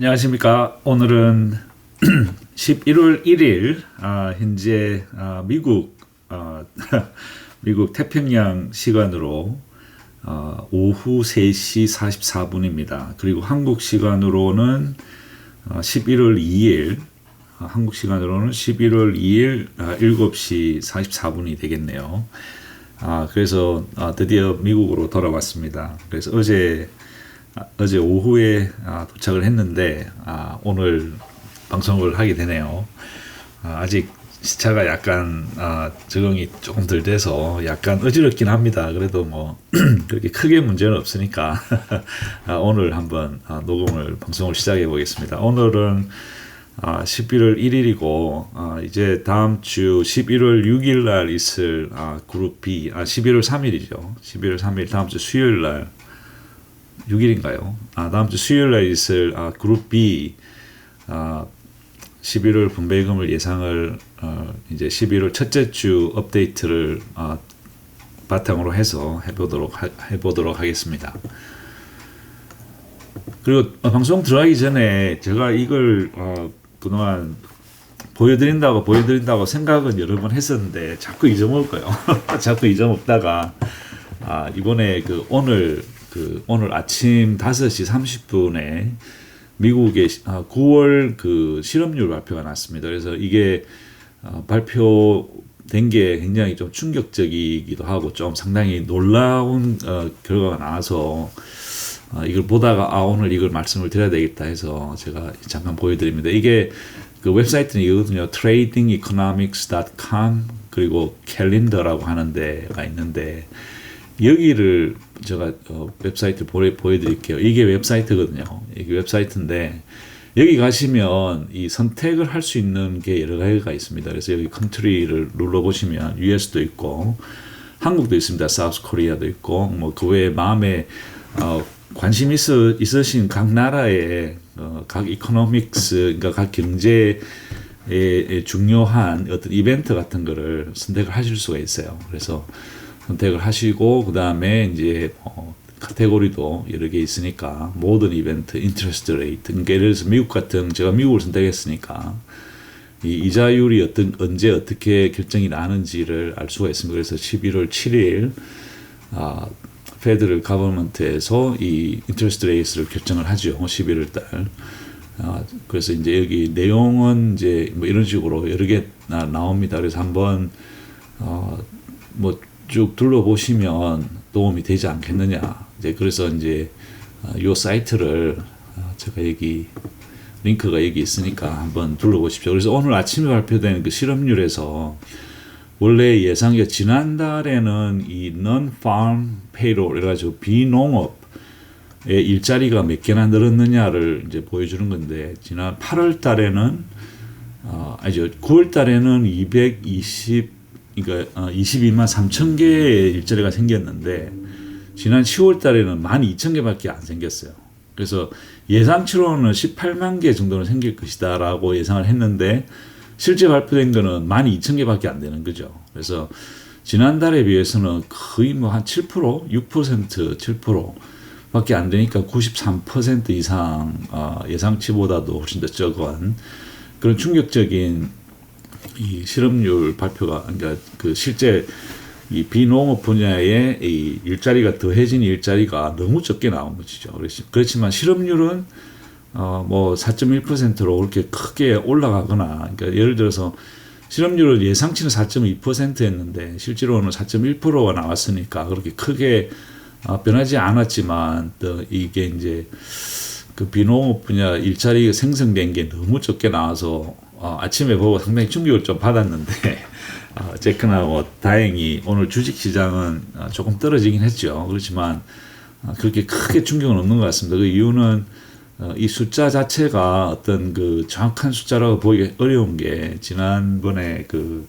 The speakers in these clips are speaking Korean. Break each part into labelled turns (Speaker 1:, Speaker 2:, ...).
Speaker 1: 안녕하십니까. 오늘은 11월 1일 현재 미국 미국 태평양 시간으로 오후 3시 44분입니다. 그리고 한국 시간으로는 11월 2일 한국 시간으로는 11월 2일 7시 44분이 되겠네요. 그래서 드디어 미국으로 돌아왔습니다. 그래서 어제 오후에 도착을 했는데 오늘 방송을 하게 되네요. 아직 시차가 약간 적응이 조금 덜 돼서 약간 어지럽긴 합니다. 그래도 뭐 그렇게 크게 문제는 없으니까 오늘 한번 방송을 시작해 보겠습니다. 오늘은 11월 1일이고 이제 다음 주 11월 6일 날 있을 그룹 B 11월 3일이죠. 11월 3일 다음 주 수요일 날 6일인가요? 다음 주 수요일 날 있을 그룹 B 11월 분배금을 예상을 이제 11월 첫째 주 업데이트를 바탕으로 해서 해보도록 하겠습니다. 그리고 방송 들어가기 전에 제가 이걸 그동안 보여드린다고 생각은 여러 번 했었는데 자꾸 잊어먹을 거예요. 자꾸 잊어먹다가 이번에 오늘 아침 5시 30분에 미국의 9월 그 실업률 발표가 났습니다. 그래서 이게 발표된 게 굉장히 좀 충격적이기도 하고 좀 상당히 놀라운 결과가 나와서 이걸 보다가 오늘 이걸 말씀을 드려야 되겠다 해서 제가 잠깐 보여드립니다. 이게 그 웹사이트는 이거거든요. tradingeconomics.com 그리고 캘린더라고 하는 데가 있는데 여기를 제가 웹사이트 보여드릴게요. 이게 웹사이트거든요. 이게 웹사이트인데 여기 가시면 이 선택을 할 수 있는 게 여러 가지가 있습니다. 그래서 여기 컨트리를 눌러보시면 US도 있고 한국도 있습니다. 사우스 코리아도 있고 뭐 그 외에 마음에 관심 있으신 각 나라의 각 이코노믹스 그러니까 각 경제에 중요한 어떤 이벤트 같은 거를 선택을 하실 수가 있어요. 그래서 선택을 하시고 그 다음에 이제 카테고리도 여러 개 있으니까 모든 이벤트, 인트레스트 레이트, 그러니까 예를 들어서 미국 같은 제가 미국을 선택했으니까 이 이자율이 언제 어떻게 결정이 나는지를 알 수가 있습니다. 그래서 11월 7일 페더럴 가버먼트에서 이 인트레스트 레이트를 결정을 하죠. 11월 달. 그래서 이제 여기 내용은 이제 뭐 이런 식으로 여러 개 나옵니다. 그래서 한번 뭐 쭉 둘러보시면 도움이 되지 않겠느냐. 이제 그래서 이제 요 사이트를 제가 여기 링크가 여기 있으니까 한번 둘러보십시오. 그래서 오늘 아침에 발표된 그 실업률에서 원래 예상이 지난달에는 이 non-farm payroll 그래가지고 비농업의 일자리가 몇 개나 늘었느냐를 이제 보여주는 건데 지난 8월 달에는 9월 달에는 22만 3천 개의 일자리가 생겼는데 지난 10월 달에는 12,000개밖에 안 생겼어요. 그래서 예상치로는 18만 개 정도는 생길 것이다라고 예상을 했는데 실제 발표된 거는 12,000개밖에 안 되는 거죠. 그래서 지난달에 비해서는 거의 뭐 한 7%, 6%, 7%밖에 안 되니까 93% 이상 예상치보다도 훨씬 더 적은 그런 충격적인 이 실업률 발표가 그러니까 그 실제 이 비농업 분야의 이 일자리가 더해진 일자리가 너무 적게 나온 것이죠. 그렇지만 실업률은 뭐 4.1%로 그렇게 크게 올라가거나 그러니까 예를 들어서 실업률을 예상치는 4.2%였는데 실제로는 4.1%가 나왔으니까 그렇게 크게 변하지 않았지만 또 이게 이제 그 비농업 분야 일자리가 생성된 게 너무 적게 나와서 아침에 보고 상당히 충격을 좀 받았는데 어쨌거나 뭐 다행히 오늘 주식시장은 조금 떨어지긴 했죠. 그렇지만 그렇게 크게 충격은 없는 것 같습니다. 그 이유는 이 숫자 자체가 어떤 그 정확한 숫자라고 보기 어려운 게 지난번에 그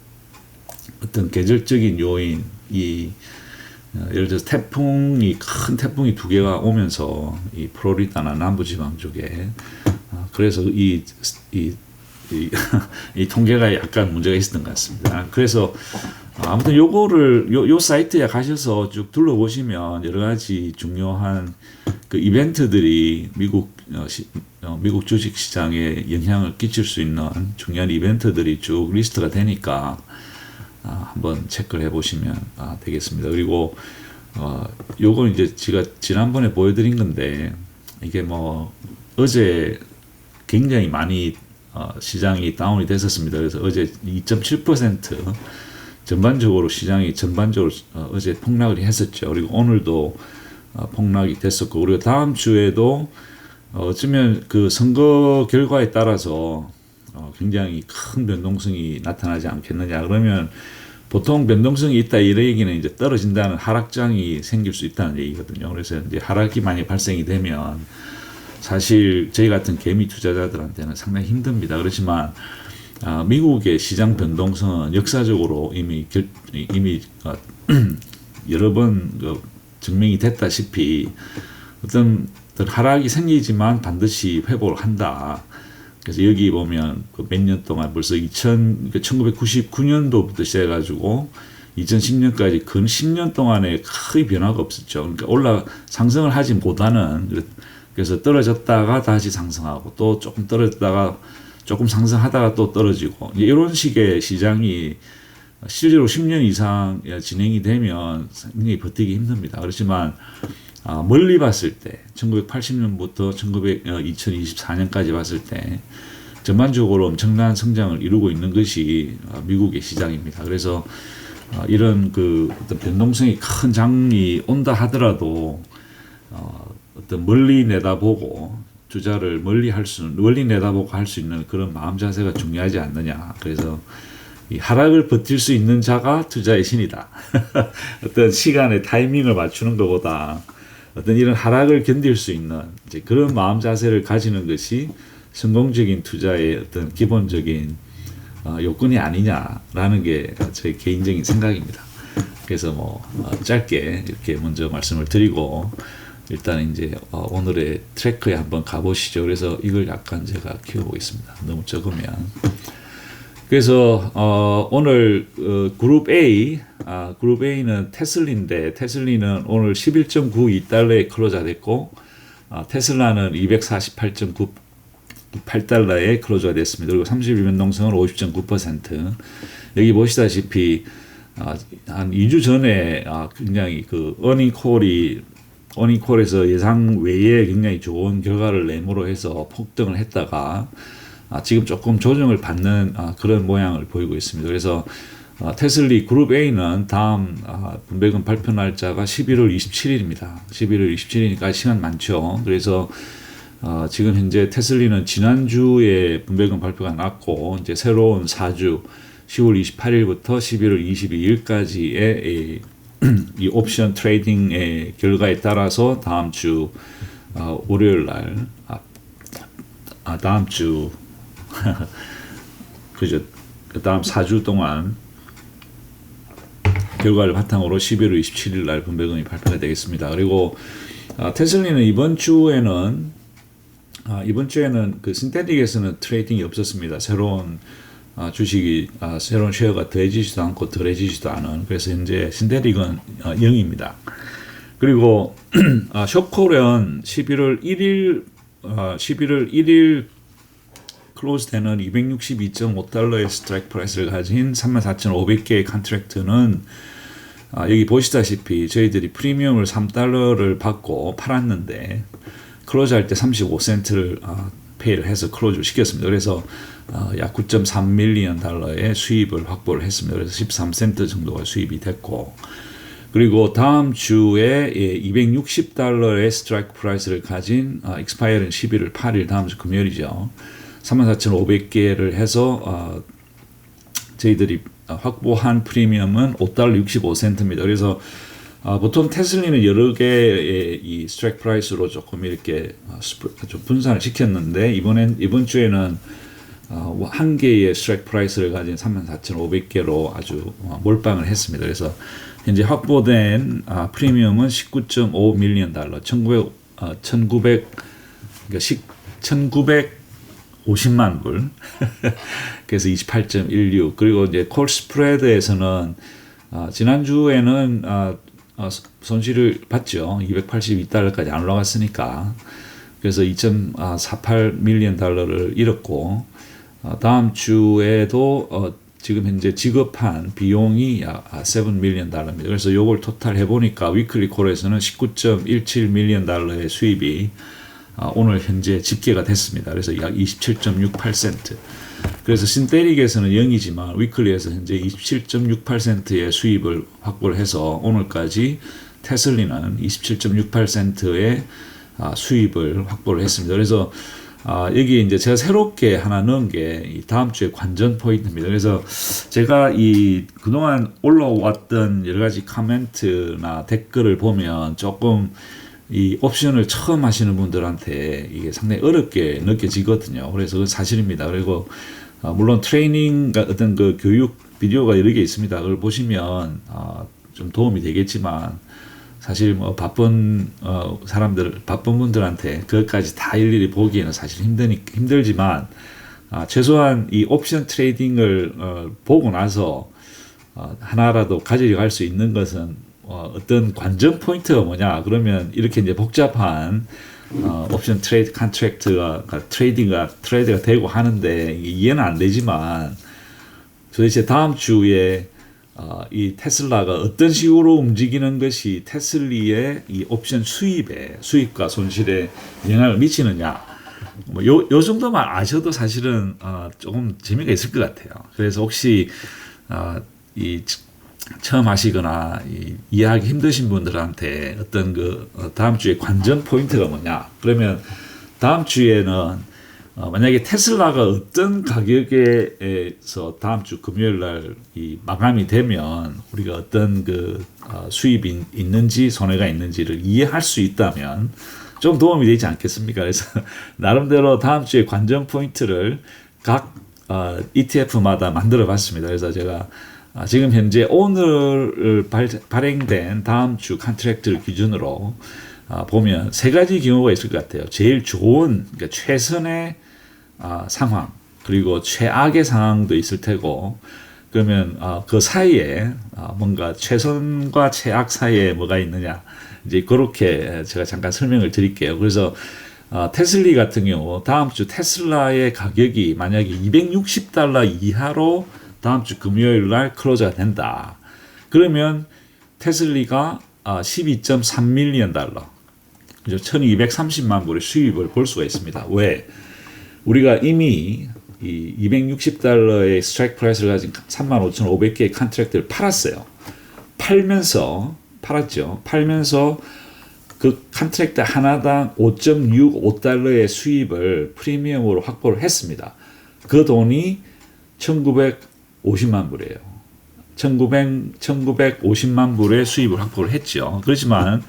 Speaker 1: 어떤 계절적인 요인이 예를 들어서 큰 태풍이 두 개가 오면서 이 플로리다나 남부지방 쪽에 그래서 이 통계가 약간 문제가 있었던 것 같습니다. 그래서 아무튼 요 사이트에 가셔서 쭉 둘러보시면 여러 가지 중요한 그 이벤트들이 미국 미국 주식 시장에 영향을 끼칠 수 있는 중요한 이벤트들이 쭉 리스트가 되니까 한번 체크를 해보시면 되겠습니다. 그리고 요건 이제 제가 지난번에 보여드린 건데 이게 뭐 어제 굉장히 많이 시장이 다운이 됐었습니다. 그래서 어제 2.7% 전반적으로 시장이 어제 폭락을 했었죠. 그리고 오늘도 폭락이 됐었고, 그리고 다음 주에도 어쩌면 그 선거 결과에 따라서 굉장히 큰 변동성이 나타나지 않겠느냐. 그러면 보통 변동성이 있다 이런 얘기는 이제 떨어진다는 하락장이 생길 수 있다는 얘기거든요. 그래서 이제 하락이 많이 발생이 되면 사실 저희 같은 개미 투자자들한테는 상당히 힘듭니다. 그렇지만 미국의 시장 변동성은 역사적으로 이미 여러 번 증명이 됐다시피 어떤 하락이 생기지만 반드시 회복을 한다. 그래서 여기 보면 몇 년 동안 벌써 1999년도부터 시작해가지고 2010년까지 근 10년 동안에 거의 변화가 없었죠. 그러니까 상승을 하지 못하는, 그래서 떨어졌다가 다시 상승하고 또 조금 떨어졌다가 조금 상승하다가 또 떨어지고 이런 식의 시장이 실제로 10년 이상 진행이 되면 굉장히 버티기 힘듭니다. 그렇지만 멀리 봤을 때 1980년부터 2024년까지 봤을 때 전반적으로 엄청난 성장을 이루고 있는 것이 미국의 시장입니다. 그래서 이런 어떤 변동성이 큰 장이 온다 하더라도 어떤 멀리 내다보고 투자를 멀리 내다보고 할 수 있는 그런 마음 자세가 중요하지 않느냐. 그래서 이 하락을 버틸 수 있는 자가 투자의 신이다. 어떤 시간의 타이밍을 맞추는 것보다 어떤 이런 하락을 견딜 수 있는 이제 그런 마음 자세를 가지는 것이 성공적인 투자의 어떤 기본적인 요건이 아니냐라는 게 제 개인적인 생각입니다. 그래서 짧게 이렇게 먼저 말씀을 드리고 일단 이제 오늘의 트래크에 한번 가보시죠. 그래서 이걸 약간 제가 키워보겠습니다. 너무 적으면. 그래서 오늘 그룹 A는 테슬라인데 테슬라는 오늘 11.92달러에 클로저 됐고 테슬라는 248.98달러에 클로저가 됐습니다. 그리고 30일 변동성은 50.9%. 여기 보시다시피 한 2주 전에 굉장히 어닝콜에서 예상 외에 굉장히 좋은 결과를 내므로 해서 폭등을 했다가 지금 조금 조정을 받는 그런 모양을 보이고 있습니다. 그래서 테슬라 그룹 A는 다음 분배금 발표 날짜가 11월 27일입니다. 11월 27일이니까 시간 많죠. 그래서 지금 현재 테슬라는 지난주에 분배금 발표가 났고 이제 새로운 4주 10월 28일부터 11월 22일까지의 이 옵션 트레이딩의 결과에 따라서 다음 주 월요일 날 다음 주 그죠. 다음 4주 동안 결과를 바탕으로 11월 27일 날 분배금이 발표가 되겠습니다. 그리고 테슬라는 이번 주에는 그 신테틱에서는 트레이딩이 없었습니다. 새로운 주식이 새로운 쉐어가 더해지지도 않고 덜해지지도 않은, 그래서 현재 신테틱은 0입니다. 그리고 숏콜은 11월 1일 클로즈 되는 262.5달러의 스트라이크 프라이스를 가진 34,500개의 컨트랙트는 여기 보시다시피 저희들이 프리미엄을 3달러를 받고 팔았는데 클로즈 할 때 35센트를 페이를 해서 클로즈 시켰습니다. 그래서 약 9.3밀리언 달러의 수입을 확보를 했습니다. 그래서 13센트 정도가 수입이 됐고, 그리고 다음 주에 260달러의 스트라이크 프라이스를 가진 익스파이어는 11월 8일 다음 주 금요일이죠. 34,500개를 해서 저희들이 확보한 프리미엄은 5달러 65센트입니다. 그래서 보통 테슬라는 여러 개의 이 스트라이크 프라이스로 조금 이렇게 좀 분산을 시켰는데 이번 주에는 한 개의 스트라이크 프라이스를 가진 34,500개로 아주 몰빵을 했습니다. 그래서 현재 확보된 프리미엄은 19.5밀리언 달러, 1950만 불. 그래서 28.16. 그리고 이제 콜 스프레드에서는 지난주에는 손실을 봤죠. 282달러까지 안 올라갔으니까. 그래서 2.48 밀리언 달러를 잃었고 다음 주에도 지금 현재 지급한 비용이 약 7 밀리언 달러입니다. 그래서 이걸 토탈 해보니까 위클리 콜에서는 19.17 밀리언 달러의 수입이 오늘 현재 집계가 됐습니다. 그래서 약 27.68센트. 그래서 신테릭에서는 0이지만 위클리에서 현재 27.68센트의 수입을 확보를 해서 오늘까지 테슬리는 27.68센트의 수입을 확보를 했습니다. 그래서 여기 이제 제가 새롭게 하나 넣은 게 다음 주에 관전 포인트입니다. 그래서 제가 이 그동안 올라왔던 여러 가지 코멘트나 댓글을 보면 조금 이 옵션을 처음 하시는 분들한테 이게 상당히 어렵게 느껴지거든요. 그래서 그건 사실입니다. 그리고 물론 트레이닝 어떤 그 교육 비디오가 여러 개 있습니다. 그걸 보시면 좀 도움이 되겠지만 사실 뭐 바쁜 바쁜 분들한테 그것까지 다 일일이 보기에는 사실 힘들지만 최소한 이 옵션 트레이딩을 보고 나서 하나라도 가져갈 수 있는 것은 어떤 관전 포인트가 뭐냐 그러면 이렇게 이제 복잡한 옵션 트레이드 컨트랙트가 트레이드가 되고 하는데 이해는 안 되지만 도대체 다음 주에 이 테슬라가 어떤 식으로 움직이는 것이 테슬리의 이 옵션 수입과 손실에 영향을 미치느냐 요 정도만 아셔도 사실은 조금 재미가 있을 것 같아요. 그래서 혹시 이 처음 하시거나 이해하기 힘드신 분들한테 어떤 그 다음 주에 관전 포인트가 뭐냐 그러면 다음 주에는 만약에 테슬라가 어떤 가격에서 다음 주 금요일 날 이 마감이 되면 우리가 어떤 그 수입이 있는지 손해가 있는지를 이해할 수 있다면 좀 도움이 되지 않겠습니까? 그래서 나름대로 다음 주에 관전 포인트를 각 ETF마다 만들어 봤습니다. 그래서 제가 지금 현재 오늘 발행된 다음 주 컨트랙트를 기준으로 보면 세 가지 경우가 있을 것 같아요. 제일 좋은 그러니까 최선의 상황 그리고 최악의 상황도 있을 테고 그러면 그 사이에 뭔가 최선과 최악 사이에 뭐가 있느냐 이제 그렇게 제가 잠깐 설명을 드릴게요. 그래서 테슬리 같은 경우 다음 주 테슬라의 가격이 만약에 $260 이하로 다음 주 금요일 날 클로즈가 된다. 그러면 테슬리가 12.3 밀리언 달러 1230만 불의 수입을 볼 수가 있습니다. 왜? 우리가 이미 이 $260의 스트라이크 프라이스를 가진 35,500개의 컨트랙트를 팔았어요. 팔았죠. 팔면서 그 컨트랙트 하나당 5.65달러의 수입을 프리미엄으로 확보를 했습니다. 그 돈이 1950만 불이에요. 1950만 불의 수입을 확보를 했죠. 그렇지만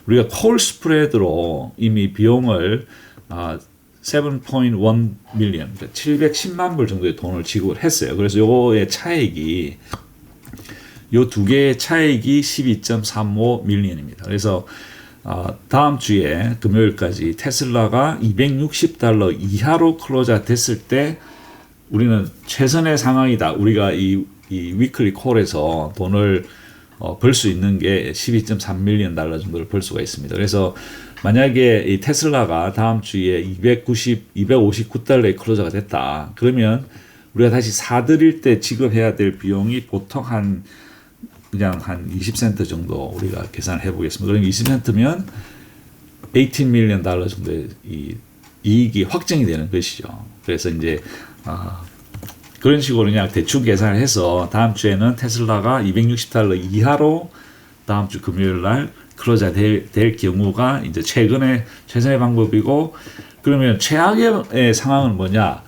Speaker 1: 우리가 콜 스프레드로 이미 비용을 7.1 밀리언, 그러니까 710만 불 정도의 돈을 지급을 했어요. 그래서 요거의 차액이 요 두 개의 차액이 12.35 밀리언입니다. 그래서 다음 주에 금요일까지 테슬라가 $260 이하로 클로즈가 됐을 때 우리는 최선의 상황이다. 우리가 이 위클리 콜에서 돈을 벌 수 있는 게 12.3 밀리언 달러 정도를 벌 수가 있습니다. 그래서 만약에 이 테슬라가 다음 주에 $259에 클로저가 됐다. 그러면 우리가 다시 사들일 때 지급해야 될 비용이 보통 그냥 한 20센트 정도 우리가 계산을 해보겠습니다. 그럼 20센트면 18 밀리언 달러 정도의 이익이 확정이 되는 것이죠. 그래서 이제 그런 식으로 그냥 대충 계산을 해서 다음 주에는 테슬라가 $260 이하로 다음 주 금요일 날 클로즈가 될 경우가 이제 최선의 방법이고 그러면 최악의 상황은 뭐냐?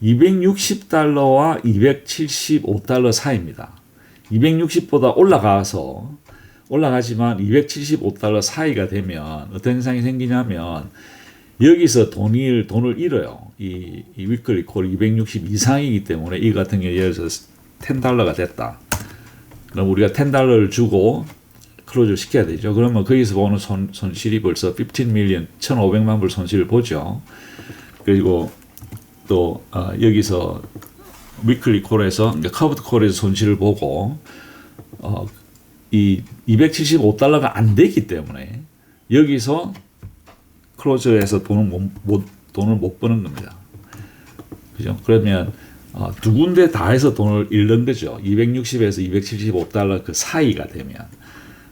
Speaker 1: $260와 $275 사이입니다. 260보다 올라가지만 $275 사이가 되면 어떤 현상이 생기냐면 여기서 돈을 잃어요. 이 위클리 콜 260 이상이기 때문에 이 같은 경우에 예를 들어서 $10가 됐다. 그럼 우리가 $10를 주고 클로즈를 시켜야 되죠. 그러면 거기서 오는 손실이 벌써 15 밀리언, 1,500만 불 손실을 보죠. 그리고 또 여기서 위클리 콜에서 그러니까 커브드 콜에서 손실을 보고 이 $275가 안 되기 때문에 여기서 클로저에서 돈을 못 버는 겁니다. 그죠? 그러면 두 군데 다 해서 돈을 잃는 거죠. 260에서 275달러 그 사이가 되면.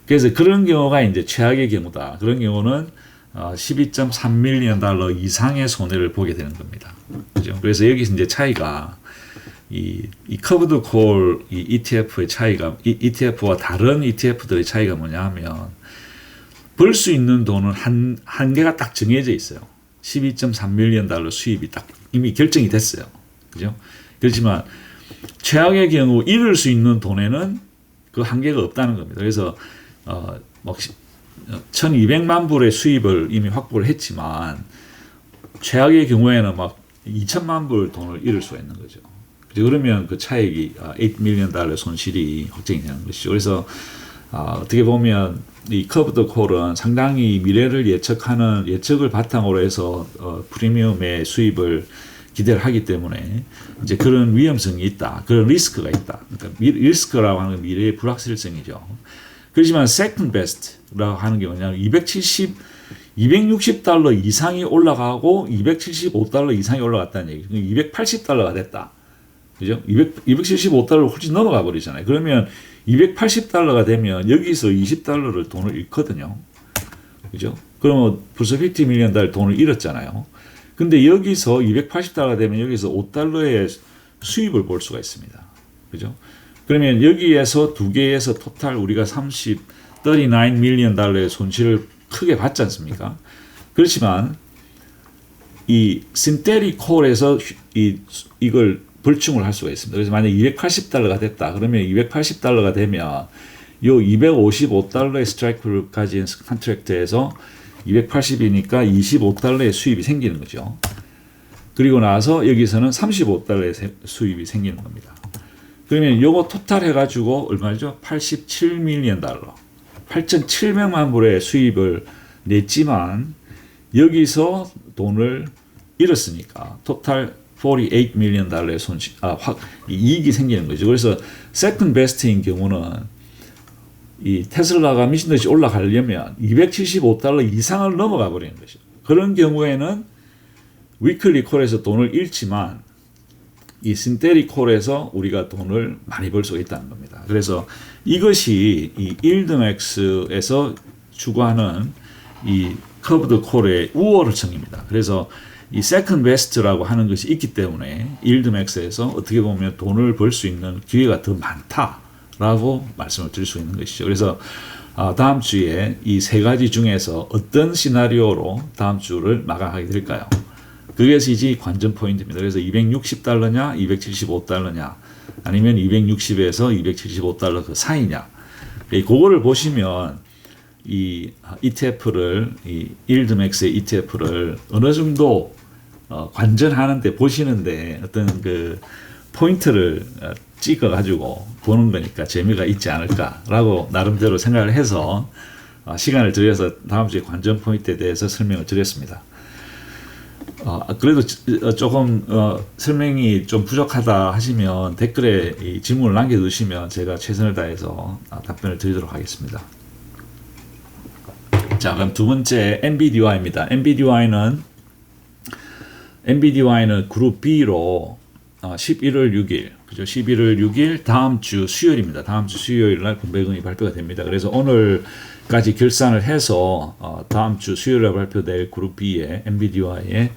Speaker 1: 그래서 그런 경우가 이제 최악의 경우다. 그런 경우는 12.3밀리언 달러 이상의 손해를 보게 되는 겁니다. 그죠? 그래서 여기서 이제 차이가 이 커브드 콜 이 ETF의 차이가 ETF와 다른 ETF들의 차이가 뭐냐면 벌 수 있는 돈은 한계가 딱 정해져 있어요. 12.3밀리언 달러 수입이 딱 이미 결정이 됐어요. 그죠? 그렇지만 최악의 경우 잃을 수 있는 돈에는 그 한계가 없다는 겁니다. 그래서 막 1,200만 불의 수입을 이미 확보를 했지만 최악의 경우에는 막 2천만 불 돈을 잃을 수가 있는 거죠. 그러면 그 차익이 8밀리언 달러 손실이 확정이 되는 것이죠. 그래서 어떻게 보면 이 커브드 콜은 상당히 미래를 예측을 바탕으로 해서 프리미엄의 수입을 기대를 하기 때문에 이제 그런 위험성이 있다. 그런 리스크가 있다. 그러니까 리스크라고 하는 건 미래의 불확실성이죠. 그렇지만 second best라고 하는 게 뭐냐면 260달러 이상이 올라가고 275달러 이상이 올라갔다는 얘기. 280달러가 됐다. 그죠? 275달러를 훨씬 넘어가 버리잖아요. 그러면 280달러가 되면 여기서 20달러를 돈을 잃거든요. 그죠? 그러면 벌써 50밀리언 달러 돈을 잃었잖아요. 근데 여기서 280달러가 되면 여기서 5달러의 수입을 볼 수가 있습니다. 그죠? 그러면 여기에서 두 개에서 토탈 우리가 39밀리언 달러의 손실을 크게 받지 않습니까? 그렇지만 이 신테릭 콜에서 이걸 벌충을 할 수가 있습니다. 그래서 만약 280달러가 됐다. 그러면 280달러가 되면 요 255달러의 스트라이크를 가진 컨트랙트에서 280이니까 25달러의 수입이 생기는 거죠. 그리고 나서 여기서는 35달러의 수입이 생기는 겁니다. 그러면 요거 토탈 해가지고 얼마죠? 87밀리언 달러. 8,700만 불의 수입을 냈지만 여기서 돈을 잃었으니까 토탈 48밀리언 달러의 이익이 생기는 거죠. 그래서 세컨드 베스트인 경우는 이 테슬라가 미친 듯이 올라가려면 275달러 이상을 넘어가 버리는 것이죠. 그런 경우에는 위클리 콜에서 돈을 잃지만 이 신테릭 콜에서 우리가 돈을 많이 벌 수가 있다는 겁니다. 그래서 이것이 이 일드맥스에서 추구하는 이 커브드 콜의 우월성입니다. 그래서 이 세컨드 베스트라고 하는 것이 있기 때문에 일드맥스에서 어떻게 보면 돈을 벌 수 있는 기회가 더 많다라고 말씀을 드릴 수 있는 것이죠. 그래서 다음 주에 이 세 가지 중에서 어떤 시나리오로 다음 주를 마감하게 될까요? 그것이 관전 포인트입니다. 그래서 260달러냐, 275달러냐, 아니면 260에서 275달러 그 사이냐. 그거를 보시면 이 ETF를, 이 일드맥스의 ETF를 어느 정도 관전하는데 보시는데 어떤 그 포인트를 찍어가지고 보는 거니까 재미가 있지 않을까라고 나름대로 생각을 해서 시간을 들여서 다음 주에 관전 포인트에 대해서 설명을 드렸습니다. 그래도 조금 설명이 좀 부족하다 하시면 댓글에 이 질문을 남겨두시면 제가 최선을 다해서 답변을 드리도록 하겠습니다. 자, 그럼 두 번째 NBDY입니다. NBDY는 그룹 B로 11월 6일, 그죠? 11월 6일 다음 주 수요일입니다. 다음 주 수요일 날 분배금이 발표가 됩니다. 그래서 오늘까지 결산을 해서 다음 주 수요일에 발표될 그룹 B의 NBDY의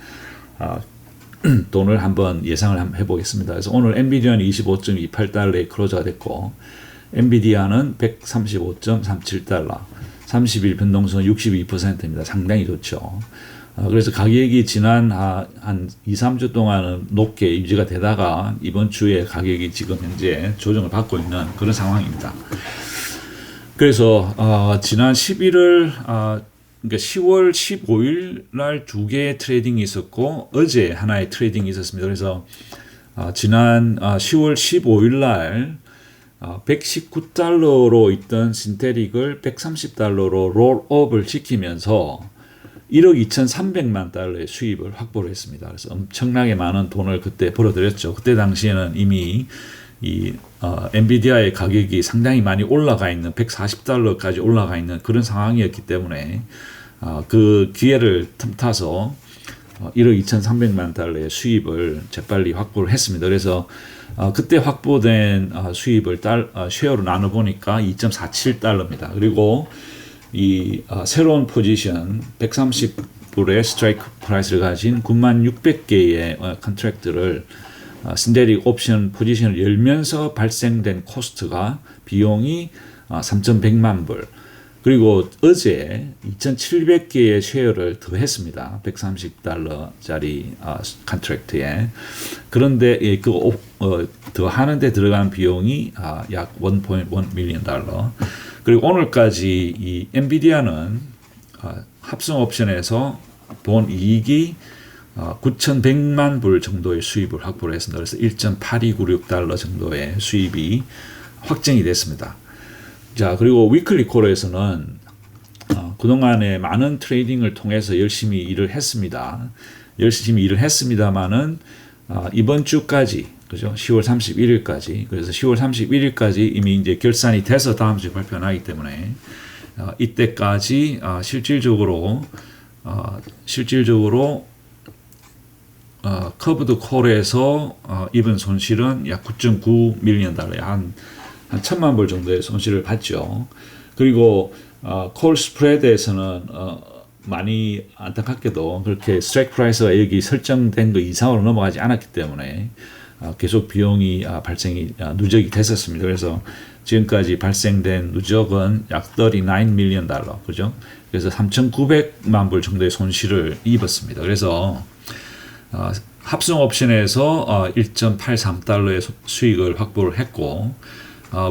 Speaker 1: 돈을 한번 예상을 한번 해보겠습니다. 그래서 오늘 NVIDIA는 25.28달러에 클로저가 됐고 엔비디아는 135.37달러, 30일 변동성은 62%입니다. 상당히 좋죠. 그래서 가격이 지난 한 2, 3주 동안은 높게 유지가 되다가 이번 주에 가격이 지금 현재 조정을 받고 있는 그런 상황입니다. 그래서 지난 11월 그러니까 10월 15일 날 두 개의 트레이딩이 있었고 어제 하나의 트레이딩이 있었습니다. 그래서 지난 10월 15일 날 119달러로 있던 신테릭을 130달러로 롤업을 시키면서 1억 2,300만 달러의 수입을 확보를 했습니다. 그래서 엄청나게 많은 돈을 그때 벌어들였죠. 그때 당시에는 이미 이 엔비디아의 가격이 상당히 많이 올라가 있는 140달러까지 올라가 있는 그런 상황이었기 때문에 그 기회를 틈타서 1억 2,300만 달러의 수입을 재빨리 확보를 했습니다. 그래서 그때 확보된 수입을 쉐어로 나눠 보니까 2.47달러입니다. 그리고 이 새로운 포지션 130불의 스트라이크 프라이스를 가진 96,600개의 컨트랙트를 신데릭 옵션 포지션을 열면서 발생된 코스트가 비용이 3,100만 불. 그리고 어제 2,700개의 쉐어를 더했습니다. 130달러짜리 컨트랙트에. 그런데 더하는데 들어간 비용이 약 1.1 밀리언 달러. 그리고 오늘까지 이 엔비디아는 합성 옵션에서 본 이익이 9,100만 불 정도의 수입을 확보를 했습니다. 그래서 1.8296달러 정도의 수입이 확정이 됐습니다. 자, 그리고 위클리 콜에서는 그동안에 많은 트레이딩을 통해서 열심히 일을 했습니다. 열심히 일을 했습니다만은 이번 주까지, 그죠? 10월 31일까지. 그래서 10월 31일까지 이미 이제 결산이 돼서 다음 주에 발표하기 때문에 이때까지 실질적으로 커브드 콜에서 입은 손실은 약 9.9 밀리언 달러, 한 1,000만 불 정도의 손실을 봤죠. 그리고 콜 스프레드에서는 많이 안타깝게도 그렇게 스트라이크 프라이스가 여기 설정된 거 이상으로 넘어가지 않았기 때문에 계속 비용이 발생이 누적이 됐었습니다. 그래서 지금까지 발생된 누적은 약 39 밀리언 달러, 그죠? 그래서 3,900만 불 정도의 손실을 입었습니다. 그래서 합성 옵션에서 1.83달러의 수익을 확보를 했고,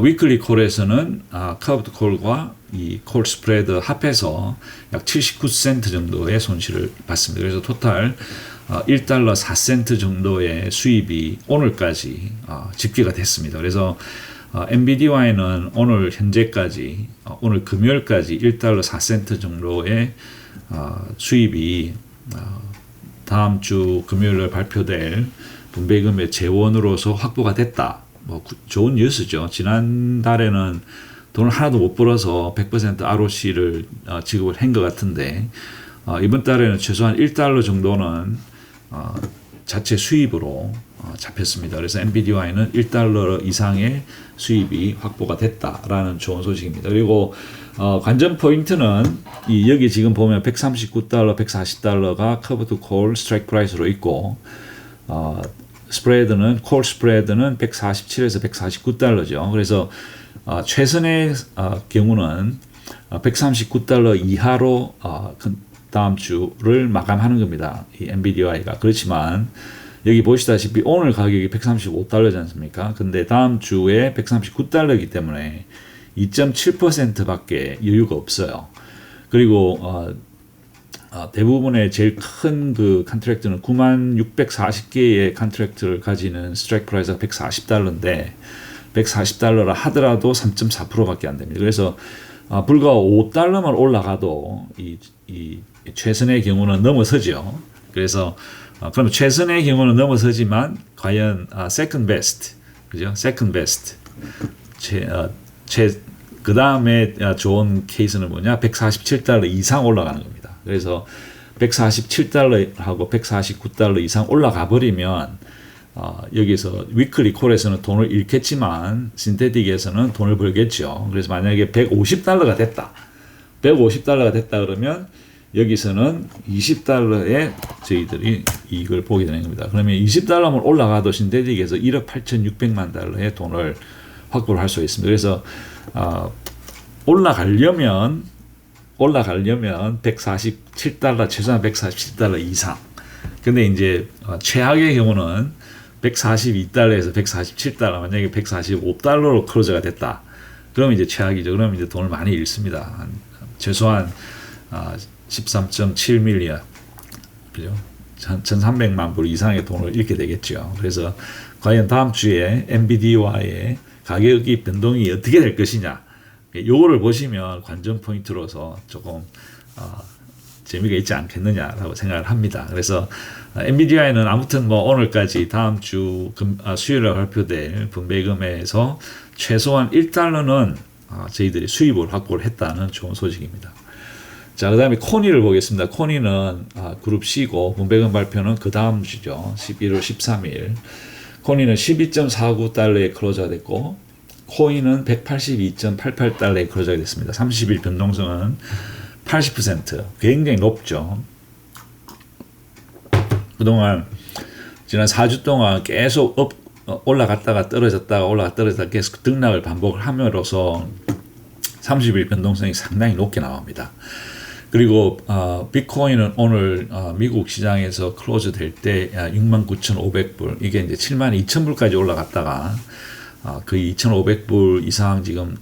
Speaker 1: 위클리 콜에서는 커브드 콜과 이 콜 스프레드 합해서 약 79센트 정도의 손실을 봤습니다. 그래서 토탈 1달러 4센트 정도의 수입이 오늘까지 집계가 됐습니다. 그래서 엔비디아에는 오늘 현재까지 오늘 금요일까지 1달러 4센트 정도의 수입이 다음 주 금요일에 발표될 분배금의 재원으로서 확보가 됐다. 뭐 좋은 뉴스죠. 지난달에는 돈을 하나도 못 벌어서 100% ROC를 지급을 한 것 같은데 이번 달에는 최소한 1달러 정도는 자체 수입으로 잡혔습니다. 그래서 엔비디아에는 1달러 이상의 수입이 확보가 됐다라는 좋은 소식입니다. 그리고 관전 포인트는 여기 지금 보면 139달러, 140달러가 커브드 콜 스트라이크 프라이스로 있고 스프레드는 콜 스프레드는 147에서 149달러죠. 그래서 최선의 경우는 139달러 이하로 다음 주를 마감하는 겁니다. 이 엔비디아가. 그렇지만 여기 보시다시피 오늘 가격이 135달러지 않습니까? 근데 다음 주에 139달러이기 때문에 2.7%밖에 여유가 없어요. 그리고 대부분의 제일 큰 그 컨트랙트는 96,640개의 컨트랙트를 가지는 스트라이크 프라이스가 140달러인데 140달러라 하더라도 3.4%밖에 안 됩니다. 그래서 불과 5달러만 올라가도 이 최선의 경우는 넘어서죠. 그래서 그러면 최선의 경우는 넘어서지만 과연 second best, 그죠? second best 그 다음에 좋은 케이스는 뭐냐? 147달러 이상 올라가는 겁니다. 그래서 147달러하고 149달러 이상 올라가 버리면 여기서 위클리 콜에서는 돈을 잃겠지만 신테틱에서는 돈을 벌겠죠. 그래서 만약에 150달러가 됐다. 150달러가 됐다 그러면 여기서는 20달러에 저희들이 이익을 보게 되는 겁니다. 그러면 20달러만 올라가도 신테틱에서 1억 8,600만 달러의 돈을 확보를 할 수 있습니다. 그래서 올라가려면 147달러, 최소한 147달러 이상. 근데 이제 최악의 경우는 142달러에서 147달러, 만약에 145달러로 클로즈가 됐다. 그러면 이제 최악이죠. 그러면 이제 돈을 많이 잃습니다. 최소한 13.7 밀리언, 그죠? 1,300만 불 이상의 돈을 잃게 되겠죠. 그래서 과연 다음 주에 엔비디아의 가격이 변동이 어떻게 될 것이냐, 요거를 보시면 관전 포인트로서 조금 재미가 있지 않겠느냐라고 생각을 합니다. 그래서 엔비디아에는 아무튼 뭐 오늘까지 다음 주 수요일에 발표될 분배금에서 최소한 1달러는 저희들이 수입을 확보를 했다는 좋은 소식입니다. 자, 그다음에 코니를 보겠습니다. 코니는 그룹 C고 분배금 발표는 그 다음 주죠. 11월 13일. 코니는 12.49달러에 클로즈가 됐고 코인은 182.88달러에 클로즈가 됐습니다. 30일 변동성은 80%, 굉장히 높죠. 그동안 지난 4주 동안 계속 올라갔다가 떨어졌다가 올라갔다가 떨어졌다가 계속 등락을 반복을 함으로써 30일 변동성이 상당히 높게 나옵니다. 그리고 비트코인은 오늘 미국 시장에서 클로즈 될 때 69,500불, 이게 이제 72,000불까지 올라갔다가 거의 2,500불 이상 지금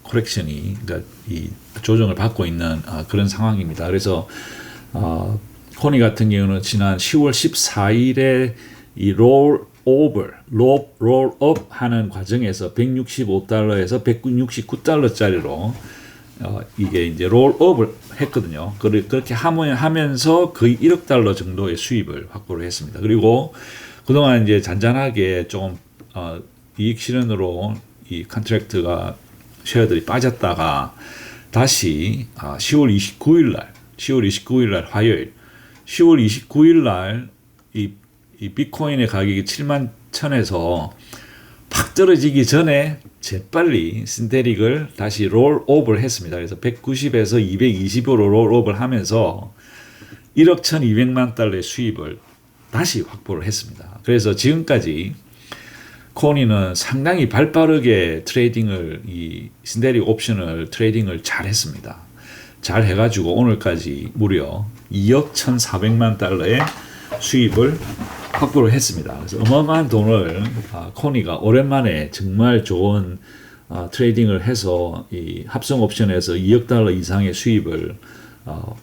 Speaker 1: 코렉션이, 그러니까 이 조정을 받고 있는 그런 상황입니다. 그래서 코니 같은 경우는 지난 10월 14일에 이 롤업 하는 과정에서 165달러에서 169달러짜리로 이게 이제 롤업을 했거든요. 그렇게 하면서 거의 1억 달러 정도의 수입을 확보를 했습니다. 그리고 그동안 이제 잔잔하게 조금 이익 실현으로 이 컨트랙트가 쉐어들이 빠졌다가 다시 10월 29일 날 화요일 10월 29일 날 이 비트코인의 가격이 71,000에서 팍 떨어지기 전에 재빨리 신테릭을 다시 롤업을 했습니다. 그래서 190에서 220으로 롤업을 하면서 1억 1,200만 달러의 수입을 다시 확보를 했습니다. 그래서 지금까지 코니는 상당히 발빠르게 트레이딩을, 이 신테릭 옵션을 트레이딩을 잘 했습니다. 잘 해가지고 오늘까지 무려 2억 1,400만 달러의 수입을 확보를 했습니다. 그래서 어마어마한 돈을 코니가 오랜만에 정말 좋은 트레이딩을 해서 이 합성 옵션에서 2억 달러 이상의 수입을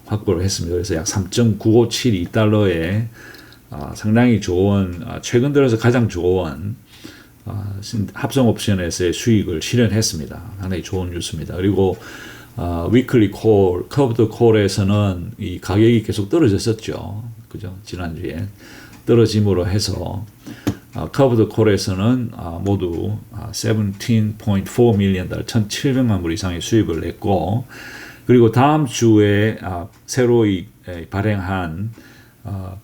Speaker 1: 확보를 했습니다. 그래서 약 3.9572달러의 상당히 좋은, 최근 들어서 가장 좋은 합성 옵션에서의 수익을 실현했습니다. 상당히 좋은 뉴스입니다. 그리고 위클리 콜, 커브드 콜에서는 이 가격이 계속 떨어졌었죠. 그죠? 지난주에 떨어짐으로 해서 커브드 콜에서는 모두 17.4 밀리언 달러, 1,700만 불 이상의 수입을 냈고, 그리고 다음 주에 새로 발행한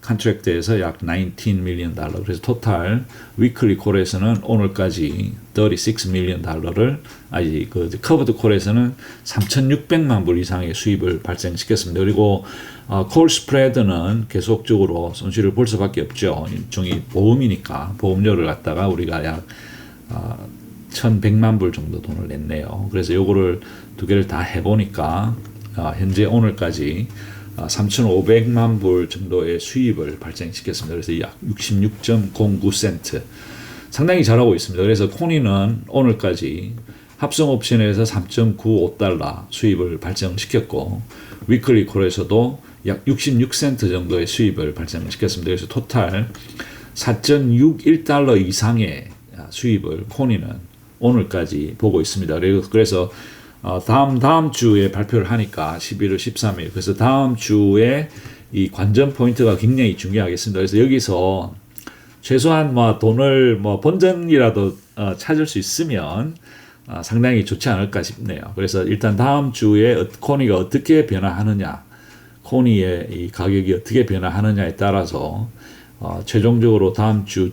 Speaker 1: 컨트랙트에서 약 19 밀리언 달러, 그래서 토탈 위클리 콜에서는 오늘까지 36 밀리언 달러를, 그 커브드 콜에서는 3,600만 불 이상의 수입을 발생시켰습니다. 그리고 콜 스프레드는 계속적으로 손실을 볼 수밖에 없죠. 일종의 보험이니까 보험료를 갖다가 우리가 약 1,100만 불 정도 돈을 냈네요. 그래서 요거를 두 개를 다 해보니까 현재 오늘까지 3,500만 불 정도의 수입을 발생시켰습니다. 그래서 약 66.09센트. 상당히 잘하고 있습니다. 그래서 코니는 오늘까지 합성 옵션에서 3.95달러 수입을 발생시켰고, 위클리 콜에서도 약 66센트 정도의 수입을 발생시켰습니다. 그래서 토탈 4.61달러 이상의 수입을 코니는 오늘까지 보고 있습니다. 그래서 다음 주에 발표를 하니까 11월 13일. 그래서 다음 주에 이 관전 포인트가 굉장히 중요하겠습니다. 그래서 여기서 최소한 돈을 본전이라도 찾을 수 있으면 상당히 좋지 않을까 싶네요. 그래서 일단 다음 주에 코니가 어떻게 변화하느냐, 코니의 이 가격이 어떻게 변화하느냐에 따라서 최종적으로 다음 주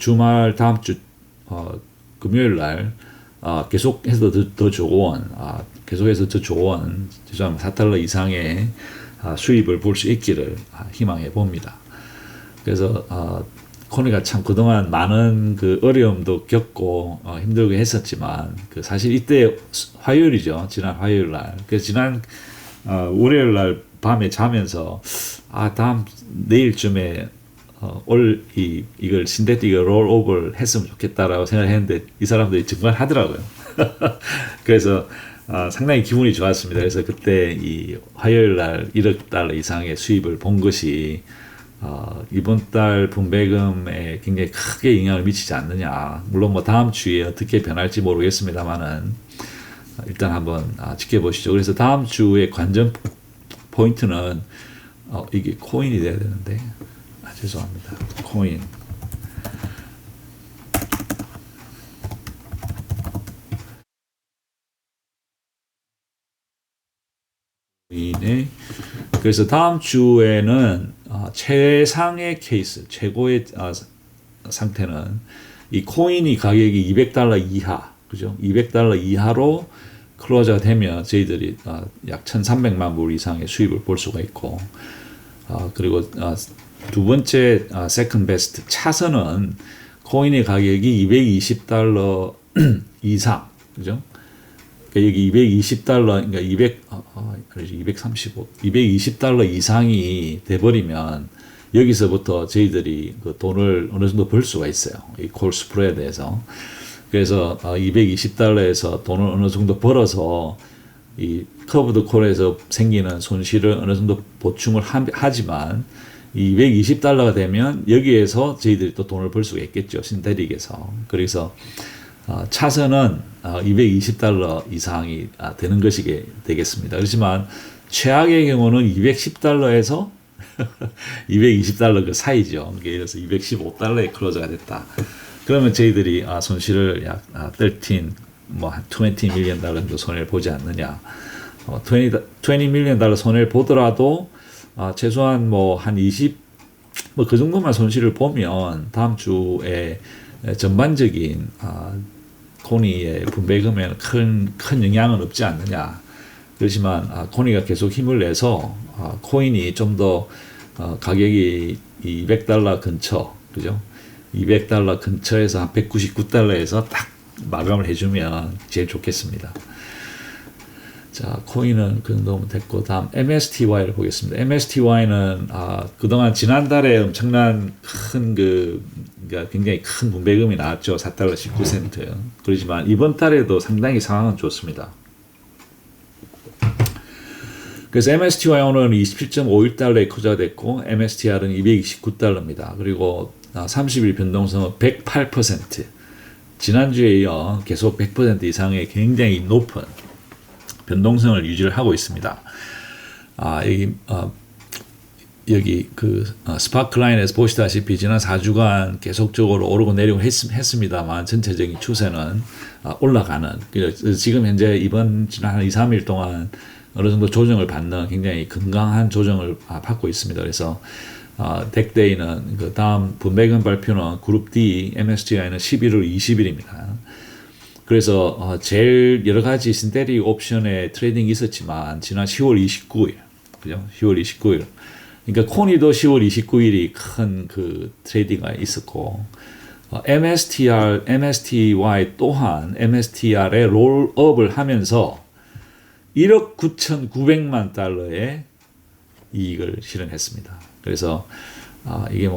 Speaker 1: 금요일 날 계속해서 더 좋은, 계속해서 더 좋은 4달러 이상의 수입을 볼 수 있기를 희망해 봅니다. 그래서 코니가 참 그동안 많은 그 어려움도 겪고 힘들게 했었지만, 사실 이때 화요일이죠. 지난 화요일 날. 그래서 지난 월요일 날 밤에 자면서 내일쯤에 이걸 신테틱을 롤오버를 했으면 좋겠다라고 생각했는데 이 사람들이 정말 하더라고요. 그래서 상당히 기분이 좋았습니다. 그래서 그때 이 화요일 날 1억 달러 이상의 수입을 본 것이 이번 달 분배금에 굉장히 크게 영향을 미치지 않느냐. 물론 다음 주에 어떻게 변할지 모르겠습니다만은 일단 한번 지켜보시죠. 그래서 다음 주에 관전 포인트는 이게 코인이 돼야 되는데 죄송합니다. 코인. 코인의 그래서 다음 주에는 최상의 케이스, 최고의 상태는 이 코인이 가격이 $200 이하, 그죠? $200 이하로 클로즈가 되면 저희들이 약 1,300만 불 이상의 수입을 볼 수가 있고, 그리고 두 번째 세컨 베스트 차선은 코인의 가격이 $220 이상, 그죠? 그러니까 여기 $220, 그러니까 235, $220 이상이 돼버리면 여기서부터 저희들이 그 돈을 어느 정도 벌 수가 있어요. 이 콜 스프레드에서. 그래서 $220에서 돈을 어느 정도 벌어서 이 커브드 콜에서 생기는 손실을 어느 정도 보충을 하지만 $220가 되면 여기에서 저희들이 또 돈을 벌 수가 있겠죠. 신테릭에서. 그래서 차선은 $220 이상이 되는 것이 되겠습니다. 그렇지만 최악의 경우는 $210에서 $220 그 사이죠. 예를 들어서 $215에 클로즈가 됐다. 그러면 저희들이 손실을 약 20 밀리언 달러 정도 손해를 보지 않느냐. 20 밀리언 달러 손해를 보더라도 최소한 한 20, 그 정도만 손실을 보면 다음 주에 전반적인 코니의 분배금에는 큰 영향은 없지 않느냐. 그렇지만 코니가 계속 힘을 내서 코인이 좀 더 가격이 $200 근처, 그죠? $200 근처에서 한 $199에서 딱 마감을 해주면 제일 좋겠습니다. 자, 코인은 그 정도면 됐고, 다음 MSTY를 보겠습니다. MSTY는 그동안 지난달에 엄청난 그러니까 굉장히 큰 분배금이 나왔죠. $4 19센트. 그렇지만 이번 달에도 상당히 상황은 좋습니다. 그래서 MSTY 오늘은 27.51달러에 클로즈가 됐고, MSTR은 $229입니다. 그리고 30일 변동성은 108%. 지난주에 이어 계속 100% 이상의 굉장히 높은 변동성을 유지를 하고 있습니다. 여기 스파크라인에서 보시다시피 지난 4주간 계속적으로 오르고 내리고 했습니다만 전체적인 추세는 올라가는. 지금 현재 지난 한 2, 3일 동안 어느 정도 조정을 받는 굉장히 건강한 조정을 받고 있습니다. 그래서 덱데이는 그 다음 분배금 발표는 그룹 D MSTI는 11월 20일입니다. 그래서 제일 여러 가지 신테릭 옵션의 트레이딩이 있었지만 지난 10월 29일, 그죠? 10월 29일. 그러니까 코니도 10월 29일이 큰 그 트레이딩가 있었고, MSTY 또한 MSTR에 롤업을 하면서 1억 9,900만 달러의 이익을 실현했습니다. 그래서 이게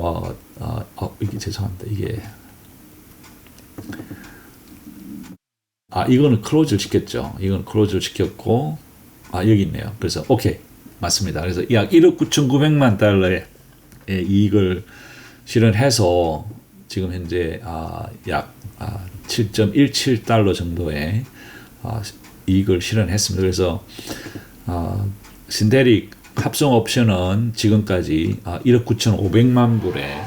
Speaker 1: 이게 죄송합니다. 이게 이거는 클로즈를 시켰죠. 이건 클로즈를 시켰고 여기 있네요. 그래서 오케이. 맞습니다. 그래서 약 1억 9,900만 달러의 이익을 실현해서 지금 현재 약 7.17달러 정도의 이익을 실현했습니다. 그래서 신테릭 합성 옵션은 지금까지 1억 9,500만 불의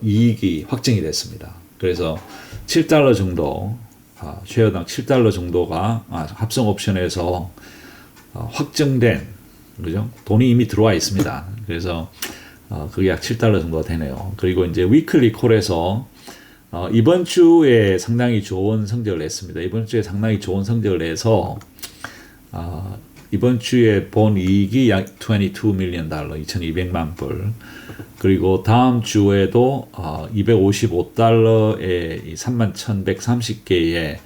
Speaker 1: 이익이 확정이 됐습니다. 그래서 7달러 정도, 쉐어당 7달러 정도가 합성 옵션에서 확정된, 그죠? 돈이 이미 들어와 있습니다. 그래서 그게 약 7달러 정도가 되네요. 그리고 이제 위클리 콜에서 이번 주에 상당히 좋은 성적을 냈습니다. 이번 주에 상당히 좋은 성적을 내서 이번 주에 본 이익이 약 22 밀리언 달러, 2,200만 불. 그리고 다음 주에도 255달러에 31,130개에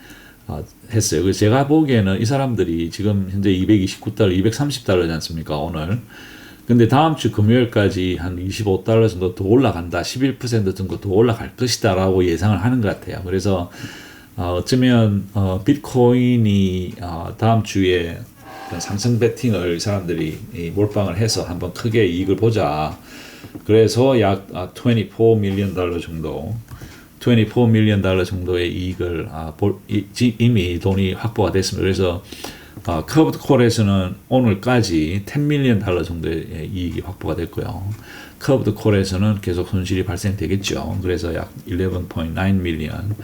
Speaker 1: 했어요. 그래서 제가 보기에는 이 사람들이 지금 현재 229달러, 230달러지 않습니까, 오늘. 근데 다음 주 금요일까지 한 25달러 정도 더 올라간다, 11% 정도 더 올라갈 것이다 라고 예상을 하는 것 같아요. 그래서 어쩌면 비트코인이 다음 주에 상승 베팅을 사람들이 몰빵을 해서 한번 크게 이익을 보자. 그래서 약 24 밀리언 달러 정도, 24 밀리언 달러 정도의 이익을 이미 돈이 확보가 됐습니다. 그래서 커브드 콜에서는 오늘까지 10 밀리언 달러 정도의 이익이 확보가 됐고요. 커브드 콜에서는 계속 손실이 발생되겠죠. 그래서 약 11.9 밀리언.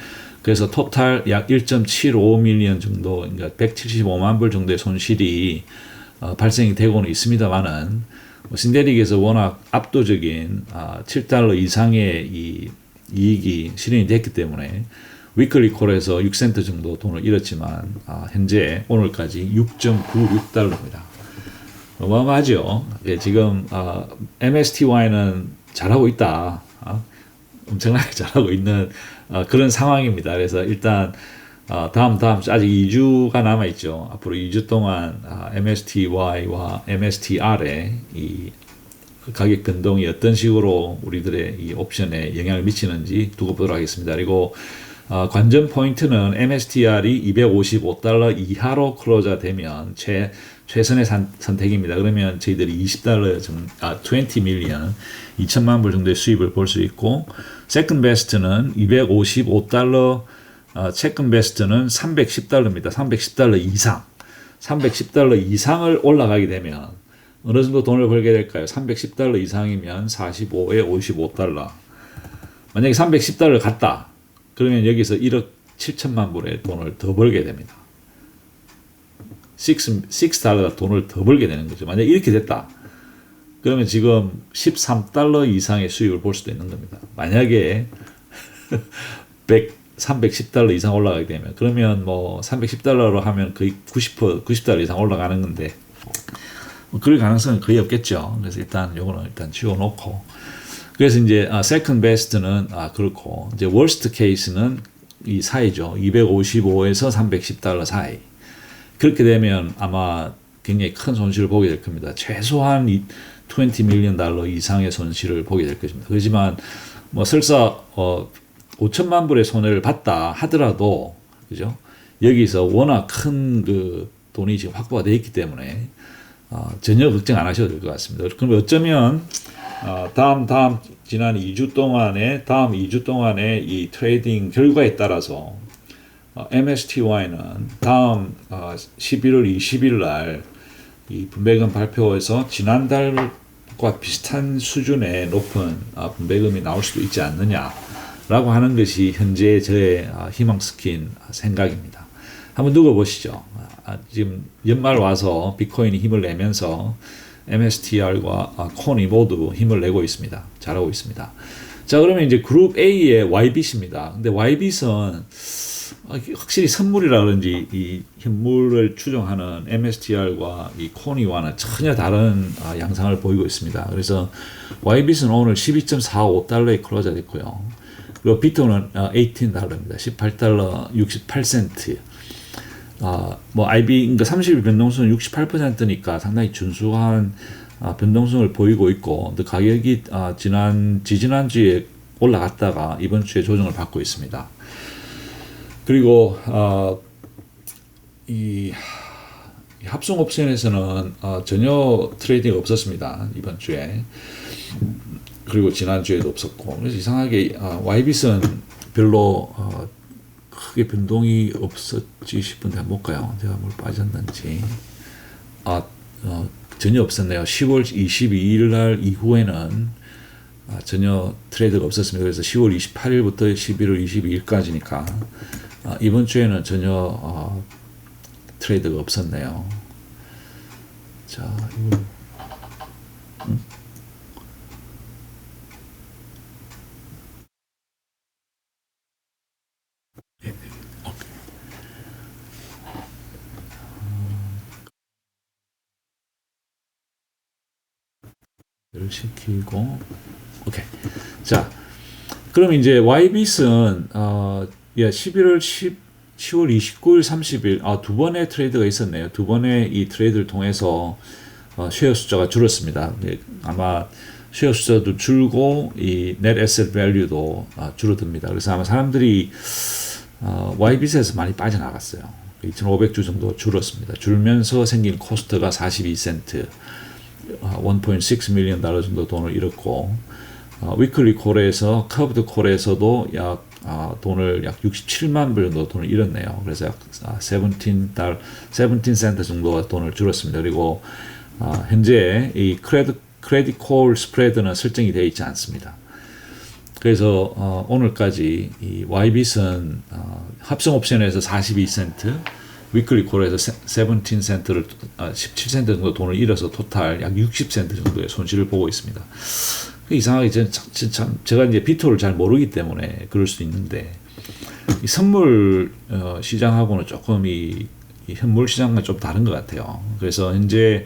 Speaker 1: 그래서 토탈 약 1.75 밀리언 정도, 그러니까 175만 불 정도의 손실이 발생이 되고는 있습니다만은 신데릭에서 워낙 압도적인 $7 이상의 이 이익이 실현이 됐기 때문에 위클리 콜에서 6센트 정도 돈을 잃었지만 현재 오늘까지 6.96달러입니다. 어마어마하죠. 예, 지금 MSTY는 잘하고 있다. 엄청나게 잘하고 있는 그런 상황입니다. 그래서 일단 다음 아직 2주가 남아 있죠. 앞으로 2주 동안 MSTY와 MSTR의 이 가격 변동이 어떤 식으로 우리들의 이 옵션에 영향을 미치는지 두고 보도록 하겠습니다. 그리고 관전 포인트는 MSTR이 $255 이하로 클로저 되면 최선의 선택입니다. 그러면 저희들이 $20 정도, 20 밀리언, 2천만 불 정도의 수입을 볼 수 있고, 세컨드 베스트는 $255, 세컨드 베스트는 $310입니다. $310 이상. $310 이상을 올라가게 되면 어느 정도 돈을 벌게 될까요? $310 이상이면 45에 $55. 만약에 $310를 갔다. 그러면 여기서 1억 7천만 불의 돈을 더 벌게 됩니다. $6 돈을 더 벌게 되는 거죠. 만약에 이렇게 됐다. 그러면 지금 $13 이상의 수익을 볼 수도 있는 겁니다. 만약에 310달러 이상 올라가게 되면, 그러면 뭐 310달러로 하면 거의 90달러 이상 올라가는 건데, 그럴 가능성은 거의 없겠죠. 그래서 일단 요거는 일단 지워놓고, 그래서 이제 second best는 그렇고, 이제 worst case는 이 사이죠. 255에서 310달러 사이. 그렇게 되면 아마 굉장히 큰 손실을 보게 될 겁니다. 최소한 $20 밀리언 이상의 손실을 보게 될 것입니다. 그렇지만 뭐 설사 5천만 불의 손해를 봤다 하더라도, 그죠? 여기서 워낙 큰 그 돈이 지금 확보가 되어 있기 때문에 전혀 걱정 안 하셔도 될 것 같습니다. 그럼 어쩌면 지난 2주 동안의 이 트레이딩 결과에 따라서 MSTY는 다음 11월 20일 날 이 분배금 발표에서 지난달과 비슷한 수준의 높은 분배금이 나올 수도 있지 않느냐라고 하는 것이 현재 저의 희망스킨 생각입니다. 한번 두고 보시죠. 지금 연말 와서 비트코인이 힘을 내면서 MSTR과 콘이 모두 힘을 내고 있습니다. 잘하고 있습니다. 자, 그러면 이제 그룹 A의 YBit입니다. 근데 YBit은 확실히 선물이라 그런지 이 현물을 추정하는 MSTR과 이 콘이와는 전혀 다른 양상을 보이고 있습니다. 그래서 YBit은 오늘 12.45달러에 클로저 됐고요. 그리고 비트는 $18입니다. $18 68센트. 뭐 IB 그러니까 30일 변동성은 68%니까 상당히 준수한 변동성을 보이고 있고, 또 가격이 지지난주에 올라갔다가 이번 주에 조정을 받고 있습니다. 그리고 이 합성 옵션에서는 전혀 트레이딩이 없었습니다. 이번 주에. 그리고 지난주에도 없었고. 그래서 이상하게 YBit은 별로 크게 변동이 없었지 싶은데 한번 볼까요? 제가 뭘 빠졌는지. 전혀 없었네요. 10월 22일 날 이후에는 전혀 트레이드가 없었습니다. 그래서 10월 28일부터 11월 22일까지니까 이번 주에는 전혀 트레이드가 없었네요. 자, 이거 시키고, 오케이. 자, 그럼 이제 YBit은 10월 29일, 30일 두 번의 트레이드가 있었네요. 두 번의 이 트레이드를 통해서 쉐어 숫자가 줄었습니다. 아마 쉐어 숫자도 줄고 이 net asset value도 줄어듭니다. 그래서 아마 사람들이 YBit에서 많이 빠져나갔어요. 2,500주 정도 줄었습니다. 줄면서 생긴 코스트가 42센트. 1.6 밀리언 달러 정도 돈을 잃었고, 위클리 콜에서 커브드 콜에서도 돈을 약 67만 불 정도 돈을 잃었네요. 그래서 약 17센트 정도가 돈을 줄었습니다. 그리고 현재 이 크레딧 콜 스프레드는 설정이 되어 있지 않습니다. 그래서 오늘까지 이 YBit은 합성 옵션에서 42센트, 위클리 콜에서 17센트를 17센트 정도 돈을 잃어서 토탈 약 60센트 정도의 손실을 보고 있습니다. 이상하게 참 제가 이제 비토를 잘 모르기 때문에 그럴 수 있는데 이 선물 시장하고는 조금 이 현물 시장과 좀 다른 것 같아요. 그래서 현재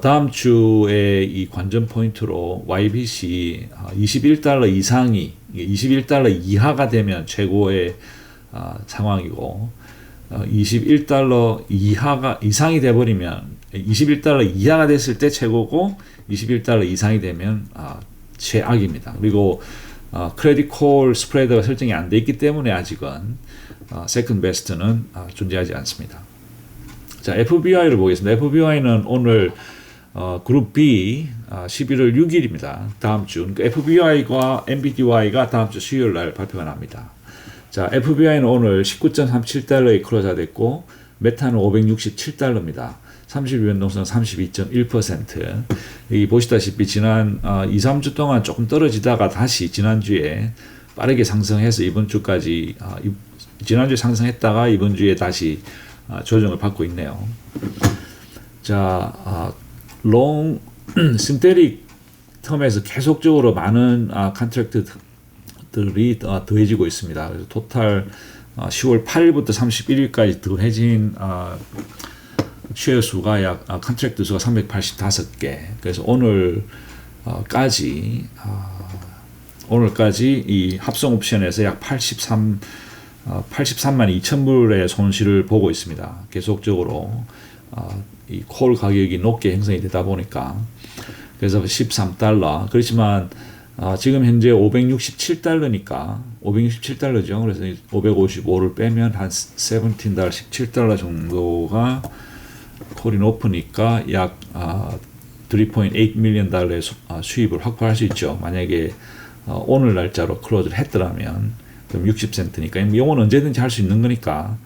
Speaker 1: 다음 주에 이 관전 포인트로 YBC 21달러 이상이 21달러 이하가 되면 최고의 상황이고 21달러 이상이 돼버리면 21달러 이하가 됐을 때 최고고 21달러 이상이 되면 최악입니다. 그리고 크레딧 콜 스프레드가 설정이 안 돼 있기 때문에 아직은 세컨드 베스트는 존재하지 않습니다. 자, FBI를 보겠습니다. FBI는 오늘 그룹 B 11월 6일입니다. 다음 주. 그러니까 FBI와 NBDY가 다음 주 수요일 날 발표가 납니다. 자, FBI는 오늘 19.37달러에 클로즈됐고 메타는 567달러입니다. 30일 변동성 32.1%. 여기 보시다시피 지난 2, 3주 동안 조금 떨어지다가 다시 지난주에 빠르게 상승해서 이번 주까지 지난주에 상승했다가 이번 주에 다시 조정을 받고 있네요. 자, 롱 신테릭 텀에서 계속적으로 많은 컨트랙트들이 더해지고 있습니다. 그래서 토탈 10월 8일부터 31일까지 더해진 쉐어 수가 약 컨트랙트 수가 385개. 그래서 오늘까지 이 합성 옵션에서 약 83만 2천 불의 손실을 보고 있습니다. 계속적으로 이 콜 가격이 높게 형성이 되다 보니까 그래서 13달러. 그렇지만 지금 현재 567달러니까 567달러죠. 그래서 555를 빼면 한 17달러, 17달러 정도가 콜이 높으니까 약 3.8 밀리언 달러의 수입을 확보할 수 있죠. 만약에 오늘 날짜로 클로즈를 했더라면 그럼 60센트니까 이건 언제든지 할 수 있는 거니까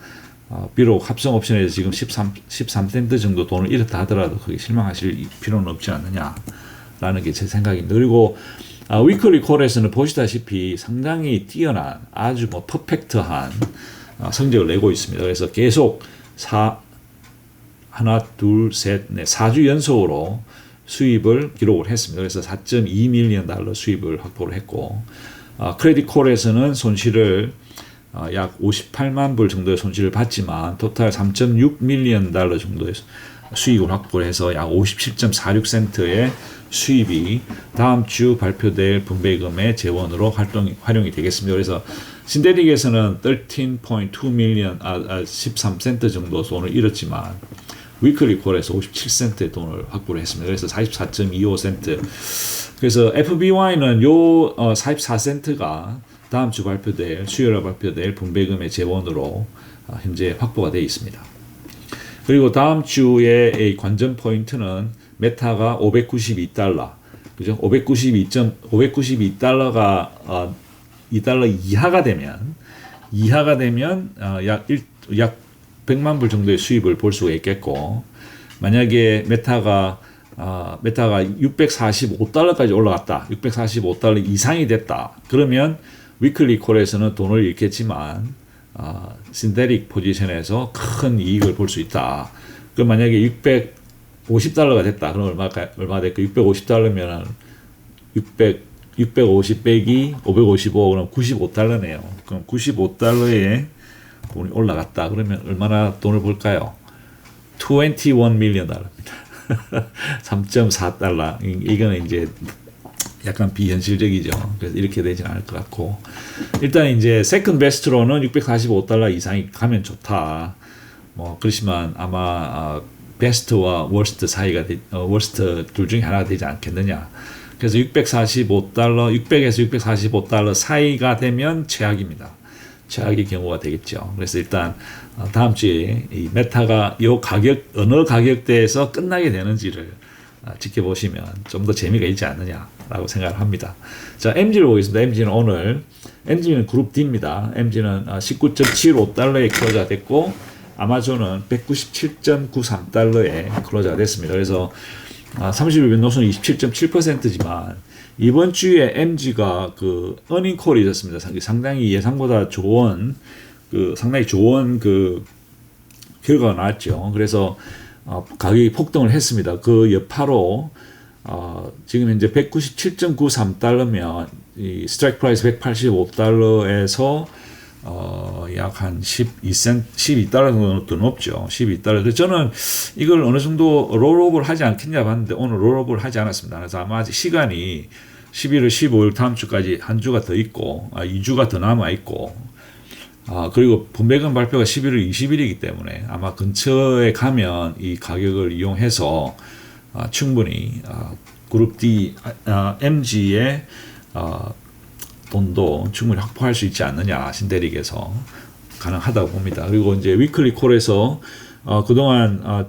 Speaker 1: 비록 합성 옵션에서 지금 13센트 정도 돈을 잃었다 하더라도 그게 실망하실 필요는 없지 않느냐라는 게 제 생각입니다. 그리고 위클리 콜에서는 보시다시피 상당히 뛰어난 아주 퍼펙트한 성적을 내고 있습니다. 그래서 계속 4주 연속으로 수입을 기록을 했습니다. 그래서 4.2 밀리언 달러 수입을 확보를 했고 크레딧 콜에서는 손실을 약 58만 불 정도의 손실을 봤지만 토탈 3.6 밀리언 달러 정도의 수익을 확보를 해서 약 57.46센트의 수입이 다음 주 발표될 분배금의 재원으로 활용이 되겠습니다. 그래서 신데릭에서는 13.2 밀리언 13센트 정도 돈을 잃었지만 위클리 콜에서 57센트의 돈을 확보를 했습니다. 그래서 44.25센트. 그래서 FBY는 요 44센트가 다음 주 수요일에 발표될 분배금의 재원으로 현재 확보가 되어 있습니다. 그리고 다음 주의 관전 포인트는 메타가 592달러, 그죠? 592달러가 2달러 이하가 되면 약 100만 불 정도의 수입을 볼 수가 있겠고, 만약에 메타가 645달러까지 올라갔다, 645달러 이상이 됐다, 그러면 위클리 콜에서는 돈을 잃겠지만 신데릭 포지션에서 큰 이익을 볼 수 있다. 그럼 만약에 650달러가 됐다. 그럼 얼마 될까? 650달러면 650 빼기 555 그럼 95달러네요. 그럼 95달러에 돈이 올라갔다. 그러면 얼마나 돈을 벌까요? 21 밀리언 달러입니다. 3.4달러. 이거는 이제 약간 비현실적이죠. 그래서 이렇게 되진 않을 것 같고, 일단 이제 세컨드 베스트로는 645달러 이상이 가면 좋다. 그렇지만 아마 베스트와 워스트 사이가 워스트 둘 중에 하나가 되지 않겠느냐. 그래서 645달러, 600에서 645달러 사이가 되면 최악입니다. 최악의 경우가 되겠죠. 그래서 일단 다음 주에 이 메타가 어느 가격대에서 끝나게 되는지를 지켜보시면 좀 더 재미가 있지 않느냐라고 생각을 합니다. 자, MG를 보겠습니다. MG는 그룹 D입니다. MG는 19.75달러에 클로즈가 됐고, 아마존은 197.93달러에 클로즈가 됐습니다. 그래서 30일 변동성은 27.7%지만 이번 주에 MG가 그 어닝 콜이 있었습니다. 상당히 예상보다 상당히 좋은 결과가 나왔죠. 그래서 가격이 폭등을 했습니다. 그 여파로 지금 현재 197.93달러면 이 스트라이크 프라이스 185달러에서 약 한 12달러 정도 더 높죠. 12달러. 그래서 저는 이걸 어느 정도 롤오버를 하지 않겠냐 봤는데 오늘 롤오버를 하지 않았습니다. 그래서 아마 아직 시간이 11월 15일 다음 주까지 한 주가 더 있고 2주가 더 남아 있고 그리고 분배금 발표가 11월 20일이기 때문에 아마 근처에 가면 이 가격을 이용해서 충분히 그룹 D, MG의 돈도 충분히 확보할 수 있지 않느냐, 신대릭에서 가능하다고 봅니다. 그리고 이제 위클리 콜에서 그동안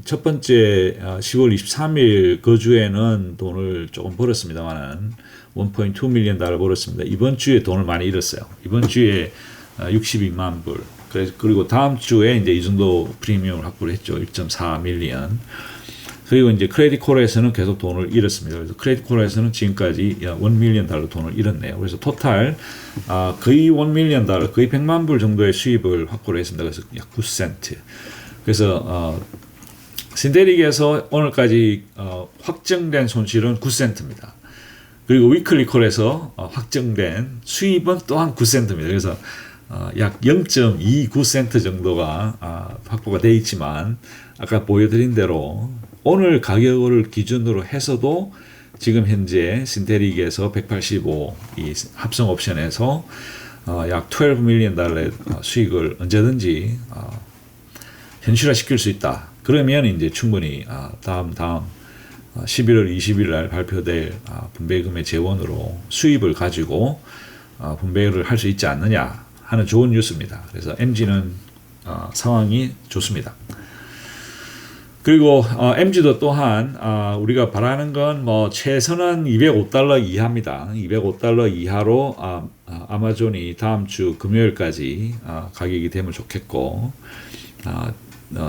Speaker 1: 첫 번째 10월 23일 그 주에는 돈을 조금 벌었습니다만은 1.2 밀리언 달러 벌었습니다. 이번 주에 돈을 많이 잃었어요. 이번 주에 62만 불. 그리고 다음 주에 이제 이 정도 프리미엄을 확보를 했죠. 1.4 밀리언. 그리고 이제 크레딧 콜에서는 계속 돈을 잃었습니다. 그래서 크레딧 콜에서는 지금까지 약 1 밀리언 달러 돈을 잃었네요. 그래서 토탈 거의 1 밀리언 달러, 거의 100만 불 정도의 수입을 확보를 했습니다. 그래서 약 9센트. 그래서 신대릭에서 오늘까지 확정된 손실은 9센트입니다. 그리고 위클리 콜에서 확정된 수입은 또한 9센트입니다. 그래서 약 0.29센트 정도가 확보가 되어 있지만 아까 보여드린 대로 오늘 가격을 기준으로 해서도 지금 현재 신테릭에서 185 이 합성 옵션에서 약 12 밀리언 달러의 수익을 언제든지 현실화 시킬 수 있다. 그러면 이제 충분히 다음 11월 20일 날 발표될 분배금의 재원으로 수입을 가지고 분배를 할 수 있지 않느냐 하는 좋은 뉴스입니다. 그래서 MG는 상황이 좋습니다. 그리고 MG도 또한 우리가 바라는 건 뭐 최선은 205달러 이하입니다. 205달러 이하로 아마존이 다음 주 금요일까지 가격이 되면 좋겠고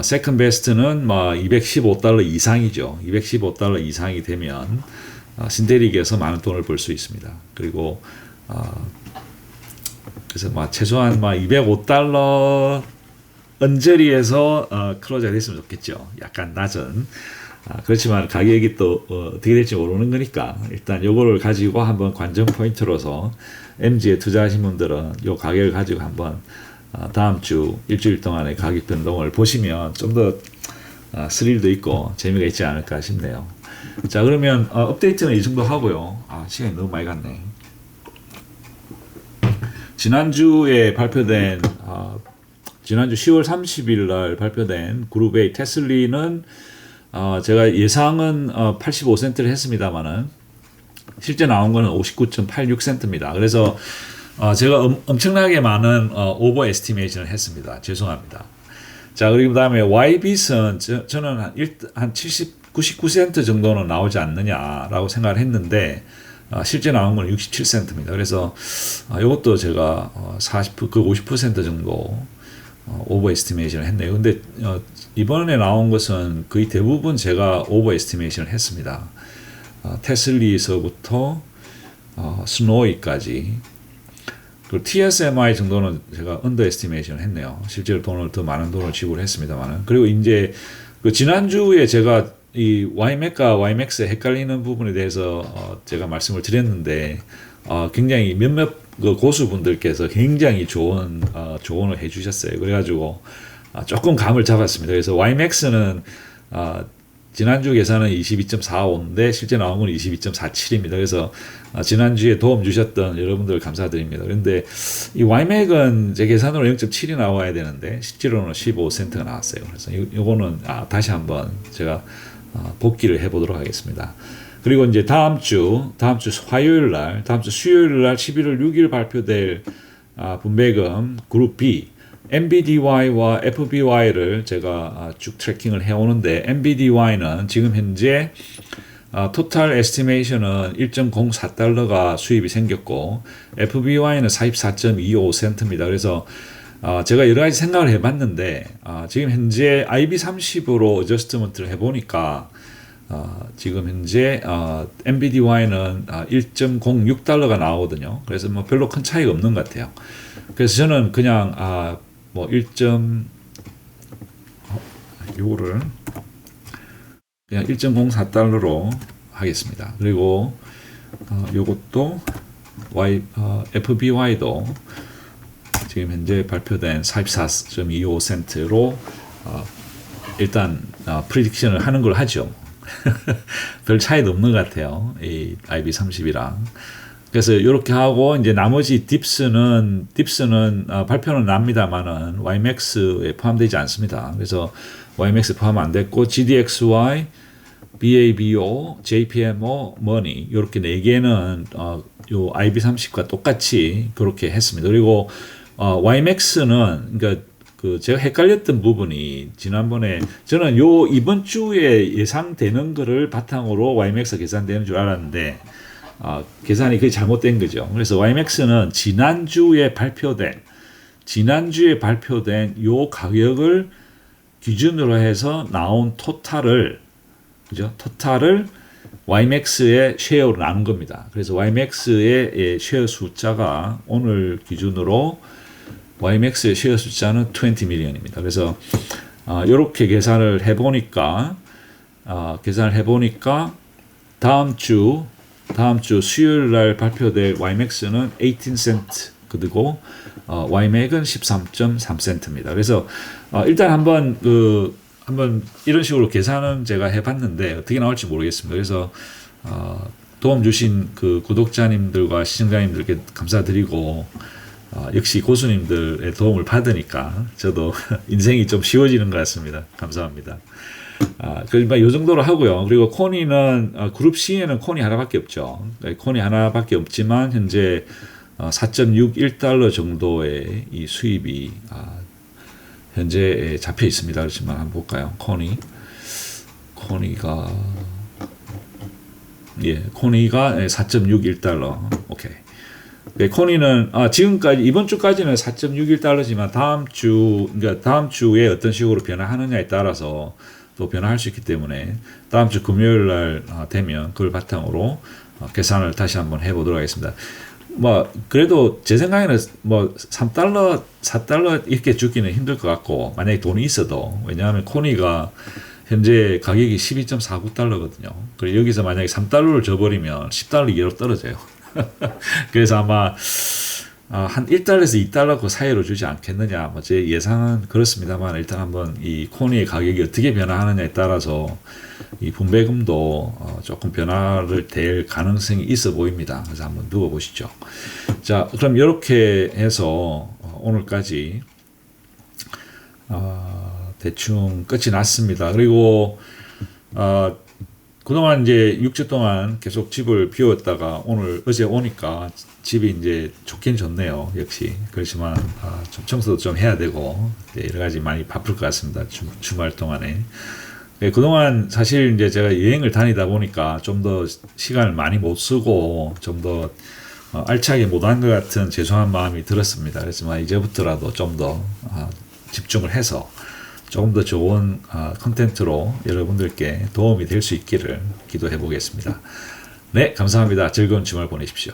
Speaker 1: 세컨 베스트는 뭐 215달러 이상이죠. 215달러 이상이 되면 신대릭에서 많은 돈을 벌 수 있습니다. 그리고 그래서 뭐 최소한 뭐 205달러 언저리에서 클로즈가 됐으면 좋겠죠. 약간 낮은. 그렇지만 가격이 또 어떻게 될지 모르는 거니까 일단 요거를 가지고 한번 관전 포인트로서 MG에 투자하신 분들은 요 가격을 가지고 한번 다음 주 일주일 동안의 가격 변동을 보시면 좀 더 스릴도 있고 재미가 있지 않을까 싶네요. 자, 그러면 업데이트는 이 정도 하고요. 시간이 너무 많이 갔네. 지난주에 발표된 지난주 10월 30일 날 발표된 그룹 A 테슬리는 제가 예상은 85센트를 했습니다만은 실제 나온 거는 59.86센트입니다. 그래서 제가 엄청나게 많은 오버 에스티메이션을 했습니다. 죄송합니다. 자, 그리고 그다음에 YBit은 저는 한 99센트 정도는 나오지 않느냐라고 생각을 했는데 실제 나온 건 67센트입니다. 그래서 이것도 제가 50% 정도 오버 에스티메이션을 했네요. 근데 이번에 나온 것은 거의 대부분 제가 오버 에스티메이션을 했습니다. 테슬리에서부터 스노이까지 그리고 TSMI 정도는 제가 언더 에스티메이션을 했네요. 실제로 많은 돈을 지불했습니다만. 그리고 이제 그 지난주에 제가 이 YMAC과 YMAX에 헷갈리는 부분에 대해서 제가 말씀을 드렸는데 굉장히 몇몇 그 고수분들께서 굉장히 좋은 조언을 해주셨어요. 그래가지고 조금 감을 잡았습니다. 그래서 YMAX는 지난주 계산은 22.45인데 실제 나온 건 22.47입니다. 그래서 지난주에 도움 주셨던 여러분들 감사드립니다. 그런데 이 YMAC은 제 계산으로 0.7이 나와야 되는데 실제로는 15센트가 나왔어요. 그래서 이거는 다시 한번 제가 복기를 해보도록 하겠습니다. 그리고 이제 다음 주 수요일 날 11월 6일 발표될 분배금 그룹 B MBDY와 FBY를 제가 쭉 트래킹을 해오는데 MBDY는 지금 현재 토탈 에스티메이션은 1.04달러가 수입이 생겼고 FBY는 44.25센트입니다. 그래서 제가 여러 가지 생각을 해봤는데 지금 현재 IB30으로 어저스트먼트를 해보니까 지금 현재 MBDY는 1.06달러가 나오거든요. 그래서 뭐 별로 큰 차이가 없는 것 같아요. 그래서 저는 그냥 뭐 요거를 그냥 1.04달러로 하겠습니다. 그리고 요것도 FBY도 지금 현재 발표된 44.25센트로 일단 프리딕션을 하는 걸 하죠. 별 차이도 없는 것 같아요. 이 IB30이랑. 그래서 이렇게 하고 이제 나머지 딥스는 발표는 납니다만은 YMAX에 포함되지 않습니다. 그래서 YMAX 포함 안 됐고 GDXY, BABO, JPMO, Money 이렇게 네 개는 요 IB30과 똑같이 그렇게 했습니다. 그리고 YMAX는 그러니까 제가 헷갈렸던 부분이 지난번에 저는 요 이번 주에 예상되는 거를 바탕으로 YMAX 계산되는 줄 알았는데 계산이 그게 잘못된 거죠. 그래서 YMAX는 지난주에 발표된 요 가격을 기준으로 해서 나온 토탈을 YMAX의 쉐어로 나눈 겁니다. 그래서 YMAX의 쉐어 숫자가 오늘 기준으로 YMAX의 쉐어 숫자는 20 밀리언입니다. 그래서 이렇게 계산을 해보니까 다음 주 수요일 날 발표될 YMAX는 18센트 그리고 YMAC은 13.3센트입니다. 그래서 일단 한번 이런 식으로 계산은 제가 해봤는데 어떻게 나올지 모르겠습니다. 그래서 도움 주신 그 구독자님들과 시청자님들께 감사드리고 역시 고수님들의 도움을 받으니까 저도 인생이 좀 쉬워지는 것 같습니다. 감사합니다. 그러니까 이 정도로 하고요. 그리고 코니는 그룹 C에는 코니 하나밖에 없죠. 코니 하나밖에 없지만 현재 4.61달러 정도의 이 수입이 현재 잡혀 있습니다. 그렇지만 한번 볼까요? 코니가 4.61달러. 오케이. 네, 코니는 지금까지 이번 주까지는 4.61달러지만 다음 주에 어떤 식으로 변화하느냐에 따라서 또 변화할 수 있기 때문에 다음 주 금요일 날 되면 그걸 바탕으로 계산을 다시 한번 해보도록 하겠습니다. 그래도 제 생각에는 3달러, 4달러 이렇게 주기는 힘들 것 같고 만약에 돈이 있어도 왜냐하면 코니가 현재 가격이 12.49달러거든요. 그리고 여기서 만약에 3달러를 줘버리면 10달러 이하로 떨어져요. 그래서 아마 한 1달러에서 2달러 그 사이로 주지 않겠느냐. 제 예상은 그렇습니다만 일단 한번 이 코니의 가격이 어떻게 변화하느냐에 따라서 이 분배금도 조금 변화를 될 가능성이 있어 보입니다. 그래서 한번 두고 보시죠. 자, 그럼 이렇게 해서 오늘까지 대충 끝이 났습니다. 그리고 그동안 이제 6주 동안 계속 집을 비웠다가 어제 오니까 집이 이제 좋긴 좋네요. 역시. 그렇지만 좀 청소도 좀 해야 되고 여러 가지 많이 바쁠 것 같습니다. 주말 동안에. 그동안 사실 이제 제가 여행을 다니다 보니까 좀 더 시간을 많이 못 쓰고 좀 더 알차게 못한 것 같은 죄송한 마음이 들었습니다. 그렇지만 이제부터라도 좀 더 집중을 해서 조금 더 좋은 컨텐츠로 여러분들께 도움이 될 수 있기를 기도해 보겠습니다. 네, 감사합니다. 즐거운 주말 보내십시오.